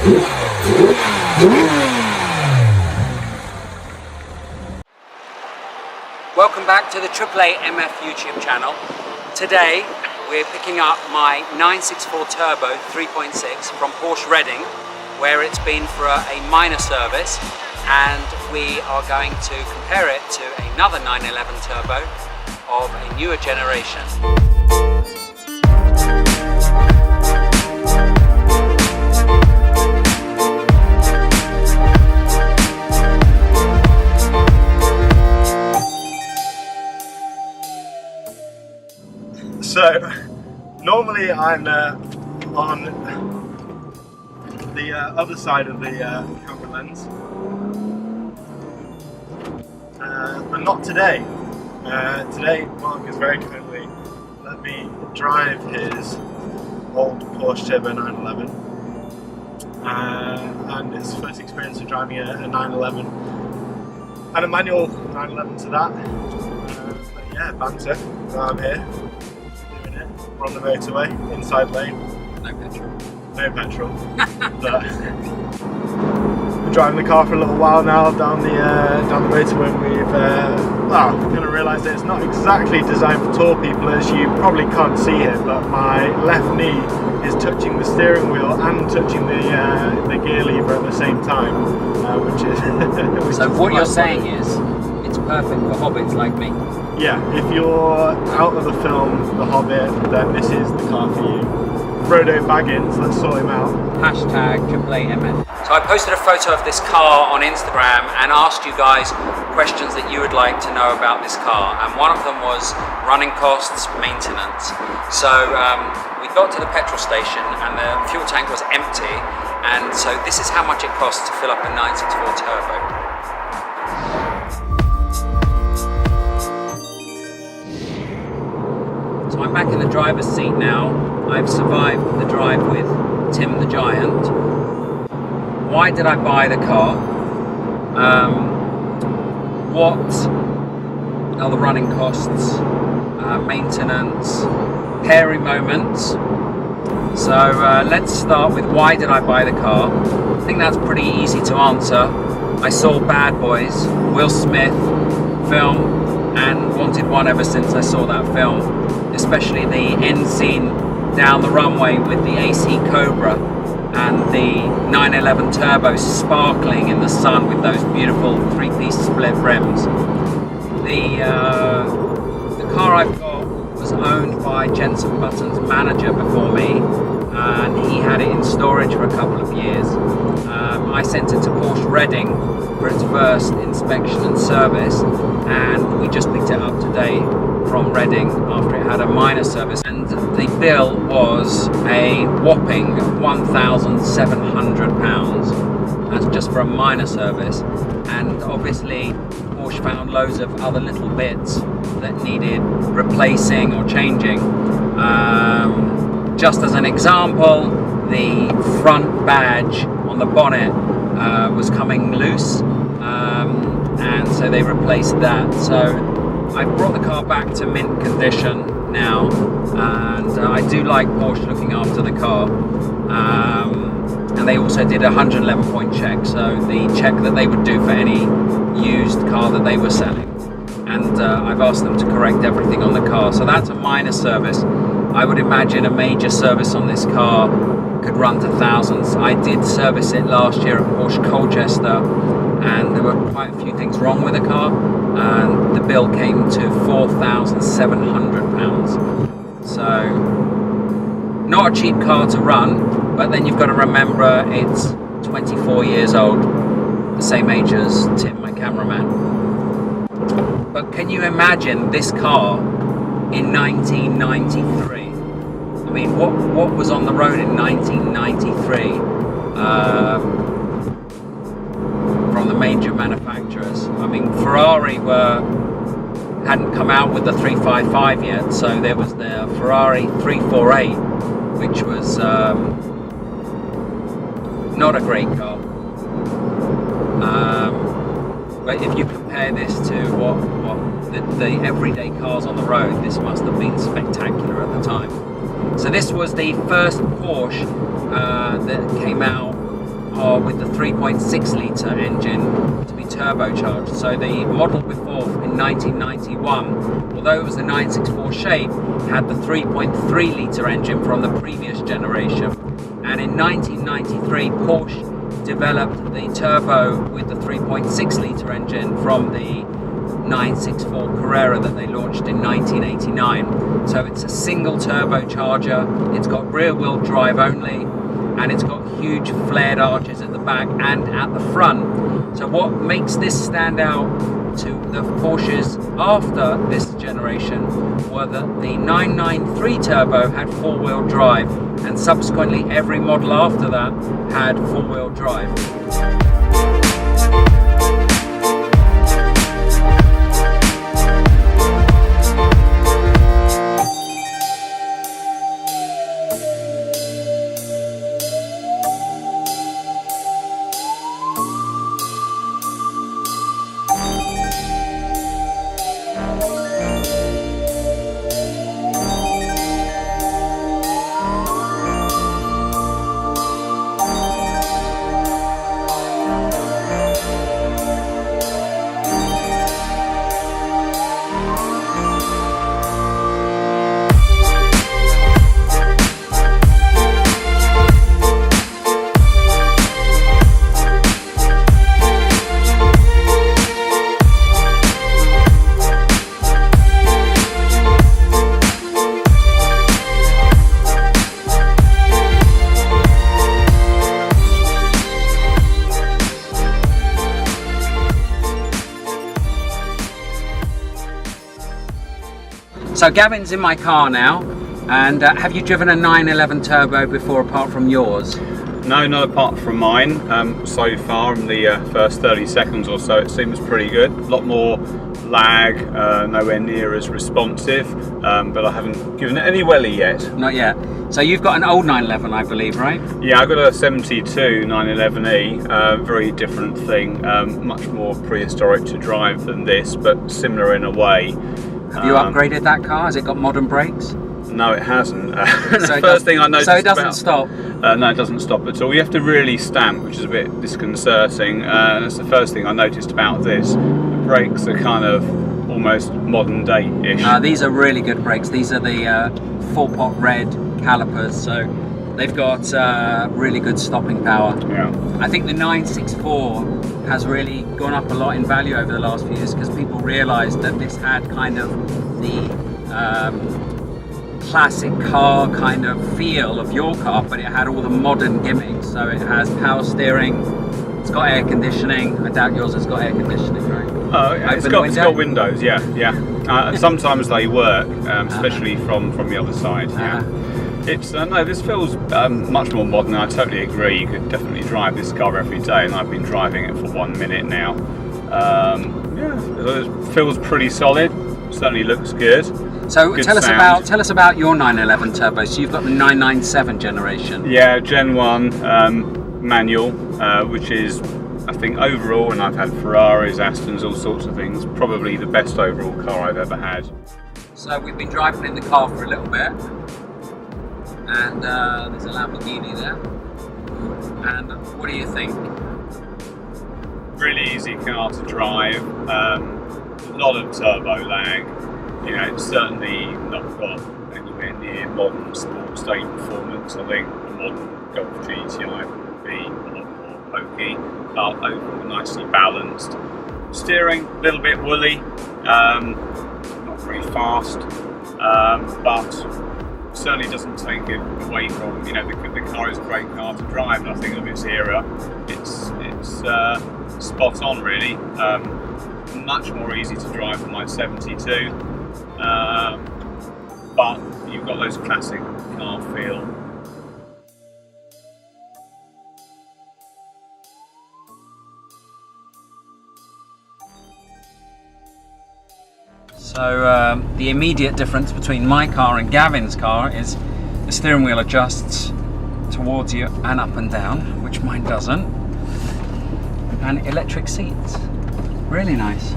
Welcome back to the AAA MF YouTube channel. Today we're picking up my 964 Turbo 3.6 from Porsche Reading, where it's been for a minor service, and we are going to compare it to another 911 Turbo of a newer generation. So, normally I'm on the other side of the camera lens, but not today. Today Mark is very kindly let me drive his old Porsche Turbo 911, and it's his first experience of driving a 911 and a manual 911 to that. But yeah, banter. So I'm here. We're on the motorway, inside lane. No petrol. No petrol. But we're driving the car for a little while now down the motorway, and we've kind of realised that it's not exactly designed for tall people, as you probably can't see it, but my left knee is touching the steering wheel and touching the gear lever at the same time, which is so what you're saying is it's perfect for hobbits like me. Yeah, if you're out of the film The Hobbit, then this is the car for you. Frodo Baggins, let's sort him out. Hashtag AAAMF. So I posted a photo of this car on Instagram and asked you guys questions that you would like to know about this car, and one of them was running costs, maintenance. So we got to the petrol station and the fuel tank was empty, and so this is how much it costs to fill up a 964 Turbo. So I'm back in the driver's seat now. I've survived the drive with Tim the Giant. Why did I buy the car? What are the running costs, maintenance, hairy moments? So let's start with why did I buy the car? I think that's pretty easy to answer. I saw Bad Boys, Will Smith film, and wanted one ever since I saw that film, especially the end scene down the runway with the AC Cobra and the 911 Turbo sparkling in the sun with those beautiful three-piece split rims. The car I've got was owned by Jensen Button's manager before me, and he had it in storage for a couple of years. I sent it to Porsche Reading for its first inspection and service, and we just picked it up today from Reading after it had a minor service, and the bill was a whopping £1,700. That's just for a minor service, and obviously Porsche found loads of other little bits that needed replacing or changing. Just as an example, the front badge on the bonnet was coming loose, and so they replaced that. So I brought the car back to mint condition now, and I do like Porsche looking after the car, and they also did a 111-point check, so the check that they would do for any used car that they were selling, and I've asked them to correct everything on the car. So that's a minor service. I would imagine a major service on this car could run to thousands. I did service it last year at Porsche Colchester, and there were quite a few things wrong with the car, and the bill came to £4,700. So not a cheap car to run, but then you've got to remember it's 24 years old, the same age as Tim, my cameraman. But can you imagine this car in 1993? I mean, what was on the road in 1993 from the major manufacturers? I mean, Ferrari hadn't come out with the 355 yet, so there was the Ferrari 348, which was not a great car. But if you compare this to what the everyday cars on the road, this must have been spectacular at the time. So this was the first Porsche that came out are with the 3.6 litre engine to be turbocharged. So the model before in 1991, although it was the 964 shape, had the 3.3 litre engine from the previous generation. And in 1993, Porsche developed the turbo with the 3.6 litre engine from the 964 Carrera that they launched in 1989. So it's a single turbocharger, it's got rear wheel drive only, and it's got huge flared arches at the back and at the front. So what makes this stand out to the Porsches after this generation were that the 993 turbo had four-wheel drive, and subsequently every model after that had four-wheel drive. So Gavin's in my car now, and have you driven a 911 turbo before apart from yours? No, not apart from mine. So far in the first 30 seconds or so it seems pretty good. A lot more lag, nowhere near as responsive, but I haven't given it any welly yet. Not yet. So you've got an old 911, I believe, right? Yeah, I've got a 72 911E, very different thing, much more prehistoric to drive than this, but similar in a way. Have you upgraded that car? Has it got modern brakes? No, it hasn't. So the first thing I noticed. So it doesn't stop? No, it doesn't stop at all. You have to really stamp, which is a bit disconcerting. That's the first thing I noticed about this. The brakes are kind of almost modern day-ish. These are really good brakes. These are the full pot red calipers, so they've got really good stopping power. Yeah. I think the 964 has really gone up a lot in value over the last few years because people realised that this had kind of the classic car kind of feel of your car, but it had all the modern gimmicks. So it has power steering, it's got air conditioning. I doubt yours has got air conditioning, right? Oh, yeah, it's got windows, yeah. Sometimes they work, especially from the other side. Yeah. It's no, this feels much more modern. I totally agree. You could definitely drive this car every day, and I've been driving it for 1 minute now. Yeah, it feels pretty solid. Certainly looks good. So good tell us sound. about your 911 turbo. So you've got the 997 generation. Yeah, Gen 1 manual, which is, I think, overall, and I've had Ferraris, Astons, all sorts of things, probably the best overall car I've ever had. So we've been driving in the car for a little bit, and there's a Lamborghini there. And what do you think? Really easy car to drive. A lot of turbo lag. You know, it's certainly not got anywhere near modern sports day performance. I think a modern Golf GTI would be a lot more pokey, but overall nicely balanced. Steering a little bit woolly, not very fast, but certainly doesn't take it away from, you know, the car is a great car to drive, and I think of its era, it's spot on really. Much more easy to drive than my 72, but you've got those classic car feel. So the immediate difference between my car and Gavin's car is the steering wheel adjusts towards you and up and down, which mine doesn't, and electric seats. Really nice.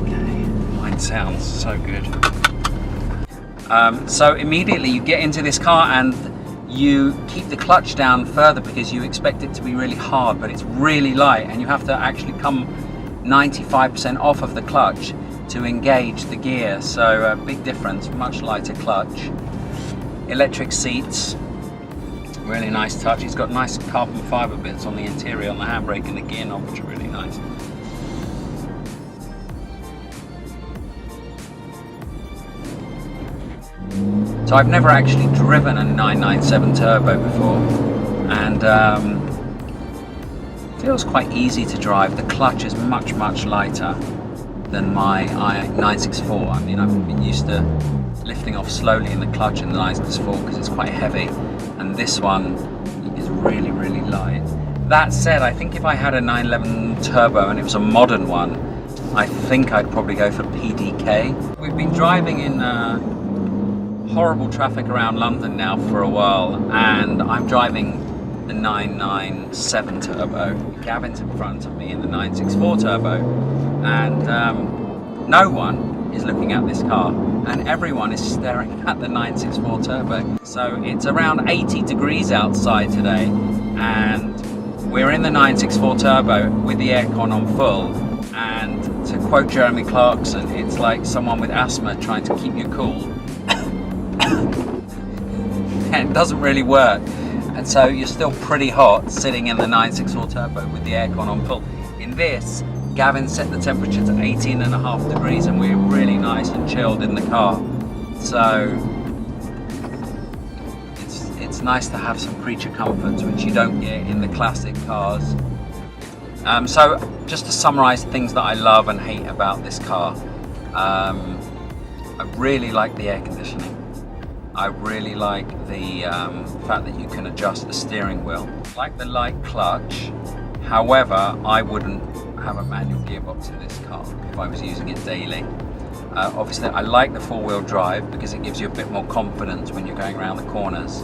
Okay, mine sounds so good. So immediately you get into this car and you keep the clutch down further because you expect it to be really hard, but it's really light, and you have to actually come 95% off of the clutch to engage the gear. So a big difference, much lighter clutch. Electric seats, really nice touch. It's got nice carbon fibre bits on the interior, on the handbrake and the gear knob, which are really nice. So I've never actually driven a 997 turbo before, and it feels quite easy to drive. The clutch is much lighter than my 964. I mean, I've been used to lifting off slowly in the clutch in the 964 because it's quite heavy, and this one is really light. That said, I think if I had a 911 turbo and it was a modern one, I think I'd probably go for PDK. We've been driving in horrible traffic around London now for a while, and I'm driving the 997 turbo. Gavin's in front of me in the 964 turbo, and no one is looking at this car, and everyone is staring at the 964 turbo. So it's around 80 degrees outside today, and we're in the 964 turbo with the aircon on full, and to quote Jeremy Clarkson, it's like someone with asthma trying to keep you cool. It doesn't really work, and so you're still pretty hot sitting in the 964 turbo with the aircon on full. In this, Gavin set the temperature to 18.5 degrees, and we're really nice and chilled in the car. So it's nice to have some creature comforts which you don't get in the classic cars. So just to summarize things that I love and hate about this car, I really like the air conditioning. I really like the fact that you can adjust the steering wheel. I like the light clutch. However, I wouldn't have a manual gearbox in this car if I was using it daily. Obviously, I like the four-wheel drive because it gives you a bit more confidence when you're going around the corners.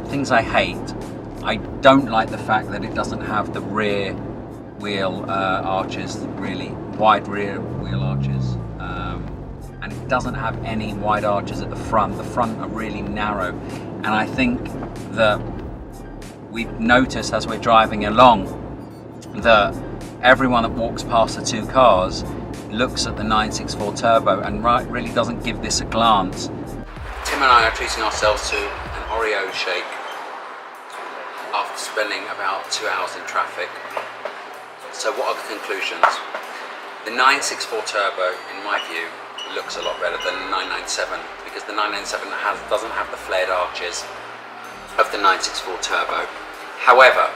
Things I hate, I don't like the fact that it doesn't have the rear wheel arches, really wide rear wheel arches. And it doesn't have any wide arches at the front. The front are really narrow, and I think that we've noticed as we're driving along that everyone that walks past the two cars looks at the 964 turbo and really doesn't give this a glance. Tim and I are treating ourselves to an Oreo shake after spending about 2 hours in traffic. So what are the conclusions? The 964 turbo, in my view, looks a lot better than the 997 because the 997 doesn't have the flared arches of the 964 turbo. However,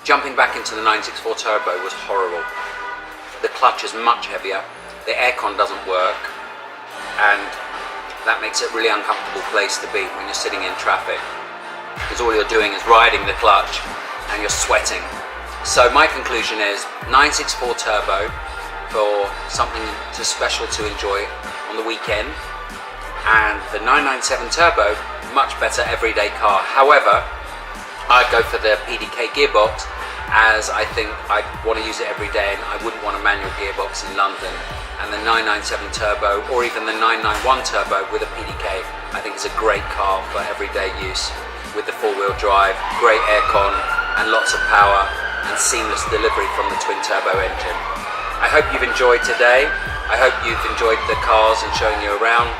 jumping back into the 964 turbo was horrible. The clutch is much heavier, the aircon doesn't work, and that makes it a really uncomfortable place to be when you're sitting in traffic because all you're doing is riding the clutch and you're sweating. So my conclusion is 964 turbo for something special to enjoy on the weekend, and the 997 turbo, much better everyday car. However, I'd go for the PDK gearbox as I think I'd want to use it every day and I wouldn't want a manual gearbox in London. And the 997 turbo or even the 991 turbo with a PDK I think is a great car for everyday use with the four-wheel drive, great aircon and lots of power and seamless delivery from the twin turbo engine. I hope you've enjoyed today. I hope you've enjoyed the cars and showing you around.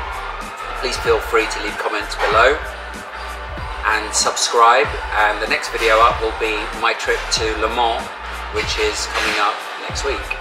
Please feel free to leave comments below and subscribe, and the next video up will be my trip to Le Mans, which is coming up next week.